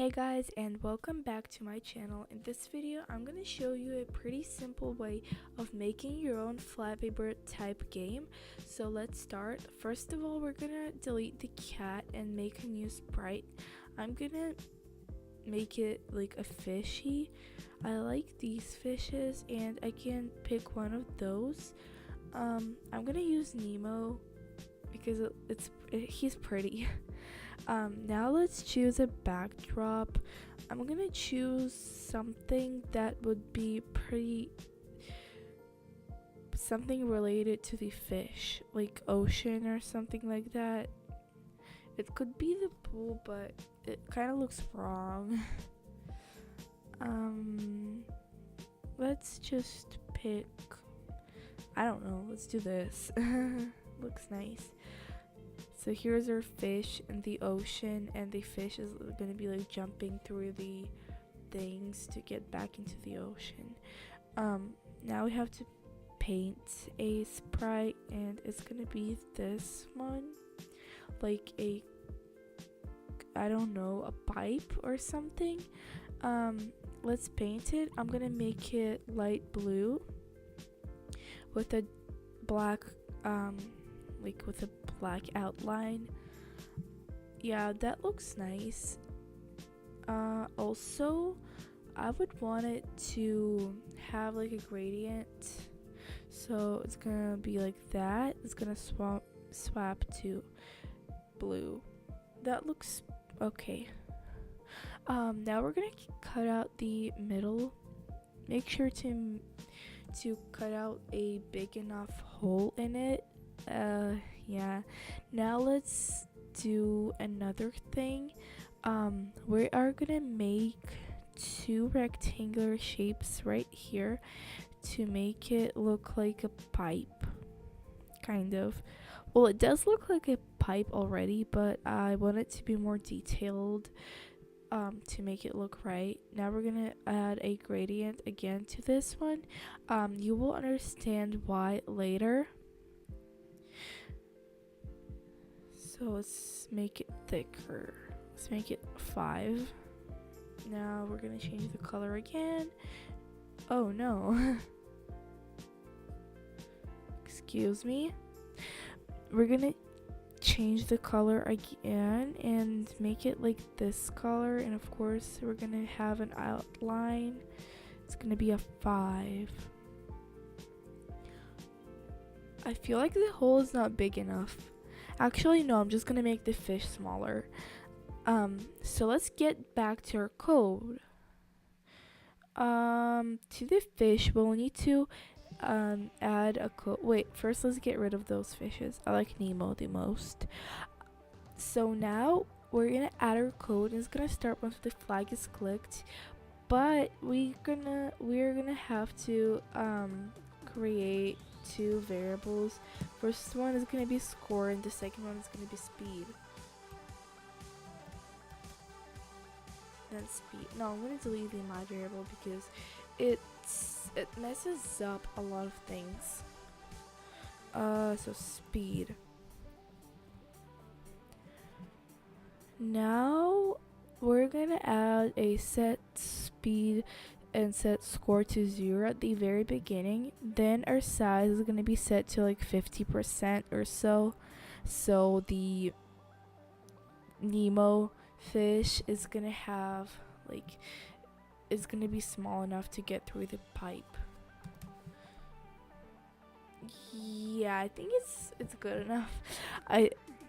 Hey guys, and welcome back to my channel. In this video I'm going to show you a pretty simple way of making your own Flappy Bird type game. So let's start. First of all, we're going to delete the cat and make a new sprite. I'm going to make it like a fishy. I like these fishes and I can pick one of those. I'm going to use Nemo because he's pretty. Now let's choose a backdrop. I'm gonna choose something that would be something related to the fish, like ocean or something like that. It could be the pool, but it kind of looks wrong. Let's just pick, I don't know, let's do this. Looks nice. So here's our fish in the ocean, and the fish is gonna be like jumping through the things to get back into the ocean. Now we have to paint a sprite, and it's gonna be this one, like I don't know, a pipe or something. Let's paint it. I'm gonna make it light blue with a black with a black outline. Yeah, that looks nice. Also, I would want it to have like a gradient, so it's gonna be like that. It's gonna swap to blue. That looks okay. Now we're gonna cut out the middle. Make sure to cut out a big enough hole in it. Yeah, now let's do another thing. We are gonna make two rectangular shapes right here to make it look like a pipe, kind of. Well, it does look like a pipe already, but I want it to be more detailed to make it look right. Now we're gonna add a gradient again to this one. You will understand why later. So let's make it thicker. Let's make it 5. Now we're gonna change the color again. Oh no. Excuse me. We're gonna change the color again and make it like this color, and of course we're gonna have an outline. It's gonna be a 5. I feel like the hole is not big enough. Actually, no, I'm just gonna make the fish smaller. So let's get back to our code. To the fish, we'll need to add a code. Wait, first let's get rid of those fishes. I like Nemo the most. So now we're gonna add our code, and it's gonna start once the flag is clicked. But we're gonna have to create two variables. First one is going to be score, and the second one is going to be speed. Then speed. No, I'm going to delete the my variable because it messes up a lot of things. So speed. Now we're going to add a set speed and set score to 0 at the very beginning. Then our size is going to be set to like 50% or so. So the Nemo fish is going to have it's going to be small enough to get through the pipe. Yeah, I think it's good enough.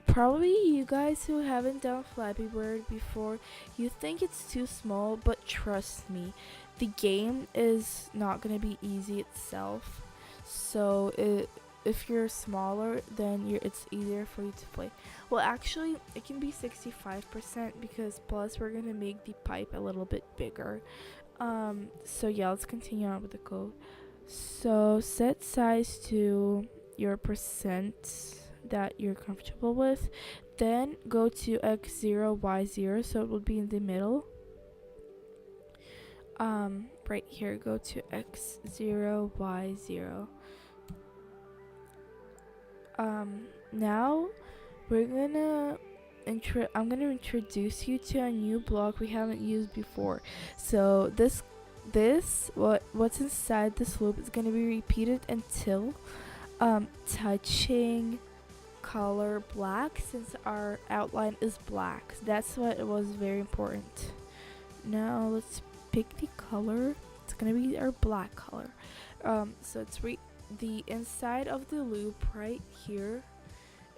Probably you guys who haven't done Flappy Bird before, you think it's too small, but trust me, the game is not going to be easy itself. So if you're smaller, then it's easier for you to play. Well, actually, it can be 65% because plus we're going to make the pipe a little bit bigger. So yeah, let's continue on with the code. So set size to your percent that you're comfortable with, then go to x0 y0, so it will be in the middle. Right here, go to x0 y0. Now we're gonna I'm gonna introduce you to a new block we haven't used before. So what's inside this loop is gonna be repeated until touching color black, since our outline is black. That's what it was very important. Now let's pick the color. It's gonna be our black color. So it's the inside of the loop right here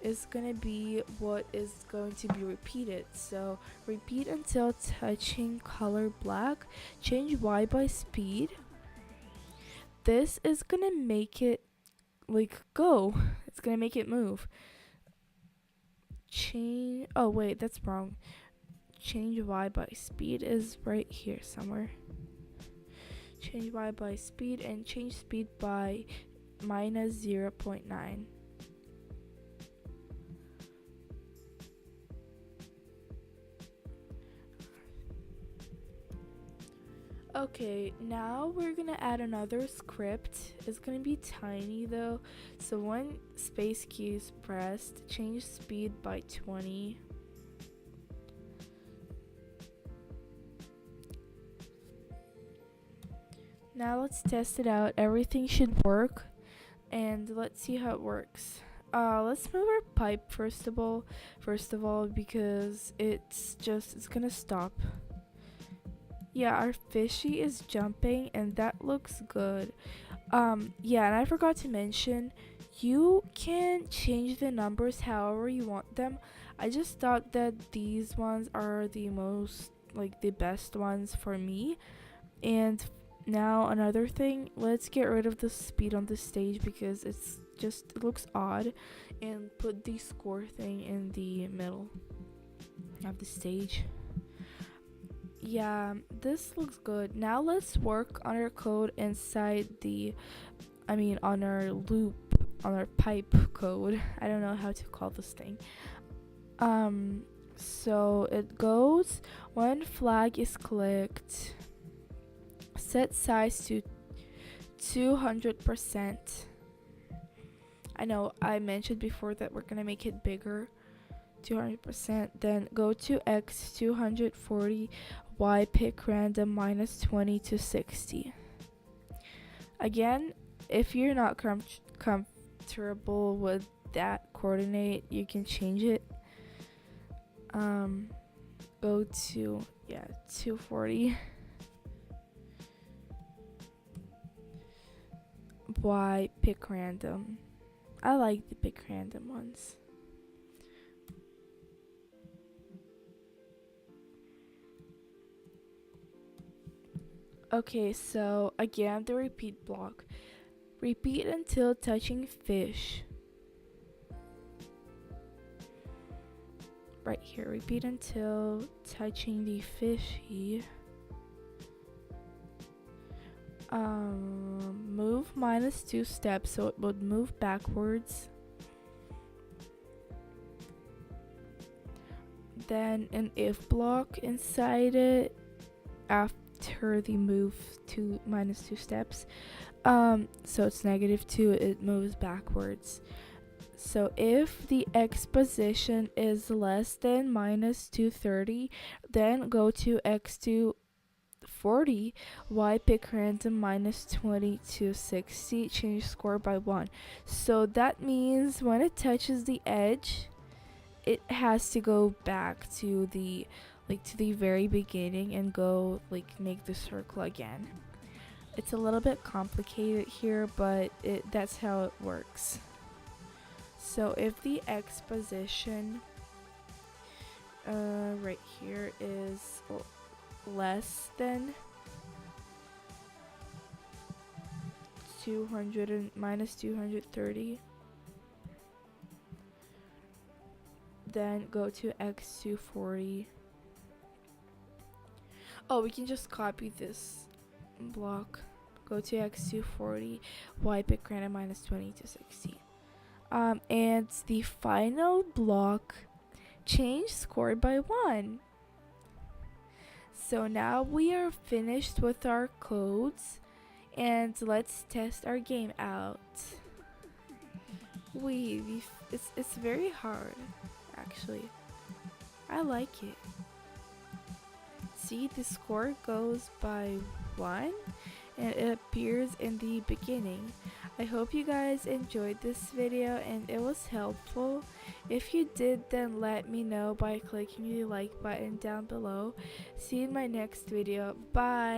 is gonna be what is going to be repeated. So repeat until touching color black. Change Y by speed. This is gonna make it like go. It's gonna make it move. Change. Oh wait, that's wrong. Change Y by speed is right here somewhere. Change Y by speed and change speed by minus 0.9. Okay, now we're gonna add another script. It's gonna be tiny though. So when space key is pressed, change speed by 20. Now let's test it out. Everything should work, and let's see how it works. Let's move our pipe first of all because it's gonna stop. Yeah, our fishy is jumping and that looks good. Yeah, and I forgot to mention, you can change the numbers however you want them. I just thought that these ones are the most, like, the best ones for me. And now another thing, let's get rid of the speed on the stage because it looks odd, and put the score thing in the middle of the stage. Yeah, this looks good. Now let's work on our code inside on our loop, on our pipe code. I don't know how to call this thing. So it goes when flag is clicked, set size to 200%. I know I mentioned before that we're gonna make it bigger, 200%. Then go to X 240, Y pick random minus 20 to 60. Again, if you're not comfortable with that coordinate, you can change it. Go to 240. Y pick random. I like the pick random ones. Okay, so again, the repeat block. Repeat until touching fish. Right here, repeat until touching the fishy. Move minus 2 steps, so it would move backwards. Then an if block inside it after the move to minus 2 steps. So it's -2, it moves backwards. So if the X position is less than minus 230, then go to X 240, Y pick random minus 20 to 60, change score by 1. So that means when it touches the edge, it has to go back to the very beginning and go make the circle again. It's a little bit complicated here, but that's how it works. So if the X position right here is less than 200 and minus 230, then go to X 240. Oh, we can just copy this block. Go to X 240, Y pick random minus 20 to 60. And the final block, change score by 1. So now we are finished with our codes, and let's test our game out. It's very hard, actually. I like it. See, the score goes by 1 and it appears in the beginning. I hope you guys enjoyed this video and it was helpful. If you did, then let me know by clicking the like button down below. See you in my next video. Bye!